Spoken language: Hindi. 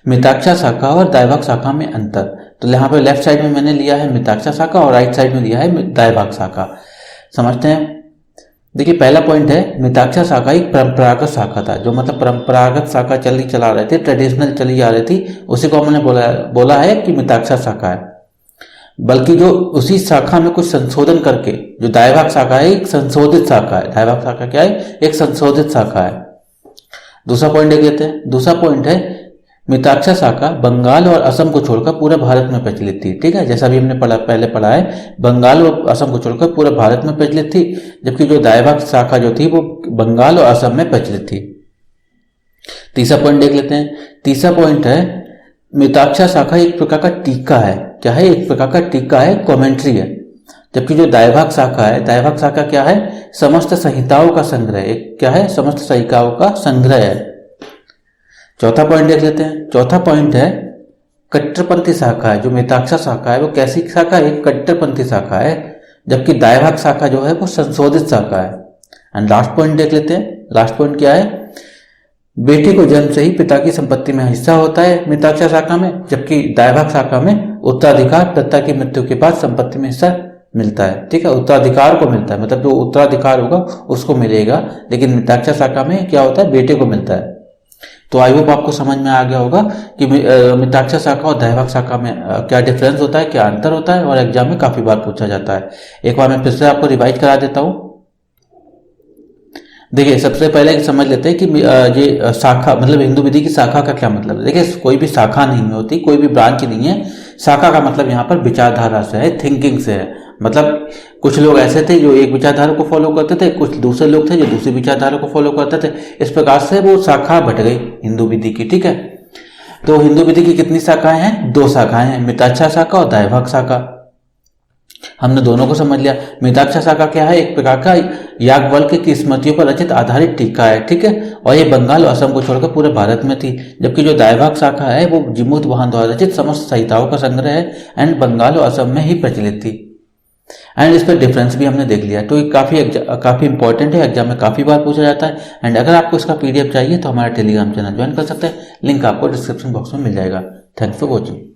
मिताक्षा शाखा और दैवक शाखा में अंतर। तो यहाँ पे लेफ्ट साइड में मैंने लिया है मिताक्षा शाखा और राइट साइड में लिया है दैवक शाखा। समझते हैं। देखिए पहला पॉइंट है, मिताक्षा शाखा एक परंपरागत शाखा था, जो मतलब परंपरागत शाखा चला रहे थे, ट्रेडिशनल चली जा रही थी, उसी को हमने बोला है कि मिताक्षा शाखा है। बल्कि जो उसी शाखा में कुछ संशोधन करके, जो दैवक शाखा है एक संशोधित शाखा है। दैवक शाखा क्या है? एक संशोधित शाखा है। दूसरा पॉइंट देख लेते हैं। दूसरा पॉइंट है, मिताक्षा शाखा बंगाल और असम को छोड़कर पूरे भारत में प्रचलित थी। ठीक है, जैसा भी हमने पहले पढ़ा है, बंगाल और असम को छोड़कर पूरे भारत में प्रचलित थी, जबकि जो दैवक शाखा जो थी वो बंगाल और असम में प्रचलित थी। तीसरा पॉइंट देख लेते हैं। तीसरा पॉइंट है, मिताक्षा शाखा एक प्रकार का टीका है। क्या है? एक प्रकार का टीका है, कॉमेंट्री है। जबकि जो दैवक शाखा है, दैवक शाखा क्या है? समस्त संहिताओं का संग्रह। एक क्या है? समस्त संहिताओं का संग्रह है। चौथा पॉइंट देख लेते हैं। चौथा पॉइंट है, कट्टरपंथी शाखा है। जो मिताक्षा शाखा है वो कैसी शाखा है? एक कट्टरपंथी शाखा है, जबकि दैवक शाखा जो है वो संशोधित शाखा है। एंड लास्ट पॉइंट देख लेते हैं। लास्ट पॉइंट क्या है? बेटे को जन्म से ही पिता की संपत्ति में हिस्सा होता है मिताक्षा शाखा में, जबकि दैवक शाखा में उत्तराधिकार दत्ता की मृत्यु के बाद संपत्ति में हिस्सा मिलता है। ठीक है, उत्तराधिकार को मिलता है, मतलब जो उत्तराधिकार होगा उसको मिलेगा, लेकिन मिताक्षा शाखा में क्या होता है? बेटे को मिलता है। तो आई होप आपको समझ में आ गया होगा कि मिताक्षा शाखा और दैवक शाखा में क्या डिफरेंस होता है, क्या अंतर होता है, और एग्जाम में काफी बार पूछा जाता है। एक बार मैं फिर से आपको रिवाइज करा देता हूँ। देखिए सबसे पहले समझ लेते हैं कि ये शाखा मतलब हिंदू विधि की शाखा का क्या मतलब है। देखिए कोई भी शाखा नहीं होती, कोई भी ब्रांच नहीं है। शाखा का मतलब यहाँ पर विचारधारा से है, थिंकिंग से है। मतलब कुछ लोग ऐसे थे जो एक विचारधारा को फॉलो करते थे, कुछ दूसरे लोग थे जो दूसरी विचारधारा को फॉलो करते थे। इस प्रकार से वो शाखा बट गई हिंदू विधि की। ठीक है, तो हिंदू विधि की कितनी शाखाएं हैं? 2 शाखाएं हैं, मिताक्षा शाखा और दैवक शाखा। हमने दोनों को समझ लिया। मिताक्षा शाखा क्या है? एक प्रकार का याज्ञवल्क्य की स्मृतियों पर रचित आधारित टीका है। ठीक है, और ये बंगाल और असम को छोड़कर पूरे भारत में थी। जबकि जो दैवक शाखा है वो जिमुत वाहन द्वारा रचित समस्त संहिताओं का संग्रह है, एंड बंगाल और असम में ही प्रचलित थी। एंड इस पर डिफरेंस भी हमने देख लिया। तो ये काफ़ी इंपॉर्टेंट है, एग्जाम में काफ़ी बार पूछा जाता है। एंड अगर आपको इसका PDF चाहिए तो हमारा टेलीग्राम चैनल ज्वाइन कर सकते हैं, लिंक आपको डिस्क्रिप्शन बॉक्स में मिल जाएगा। Thanks for watching.